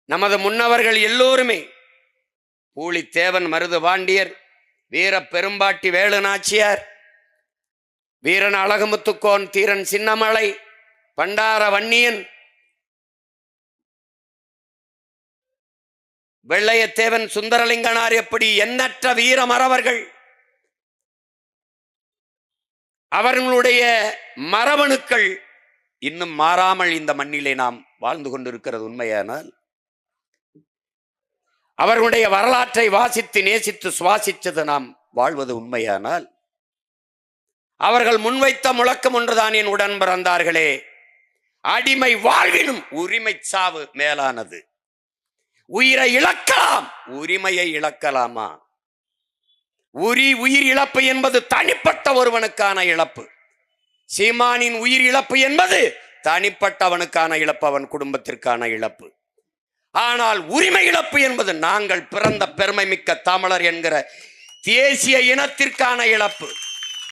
நமது முன்னவர்கள் எல்லோருமே பூலித்தேவன் மருது பாண்டியர், வீர பெரும்பாட்டி வேலு நாச்சியார், வீரன் அழகுமுத்துக்கோன், தீரன் சின்னமலை, பண்டார வன்னியன், வெள்ளையத்தேவன், சுந்தரலிங்கனார், எப்படி எண்ணற்ற வீர மறவர்கள் அவர்களுடைய மரபணுக்கள் இன்னும் மாறாமல் இந்த மண்ணிலே நாம் வாழ்ந்து கொண்டிருக்கிறது உண்மையானால், அவர்களுடைய வரலாற்றை வாசித்து நேசித்து சுவாசித்தது நாம் வாழ்வது உண்மையானால், அவர்கள் முன்வைத்த முழக்கம் ஒன்றுதான் என் உடன் பிறந்தார்களே, அடிமை வாழ்வினும் உரிமை சாவு மேலானது. உயிரை இழக்கலாம், உரிமையை இழக்கலாமா? உயிர் இழப்பு என்பது தனிப்பட்ட ஒருவனுக்கான இழப்பு. சீமானின் உயிர் இழப்பு என்பது தனிப்பட்டவனுக்கான இழப்பு, அவன் குடும்பத்திற்கான இழப்பு. ஆனால் உரிமை இழப்பு என்பது நாங்கள் பிறந்த பெருமை மிக்க தமிழர் என்கிற தேசிய இனத்திற்கான இழப்பு.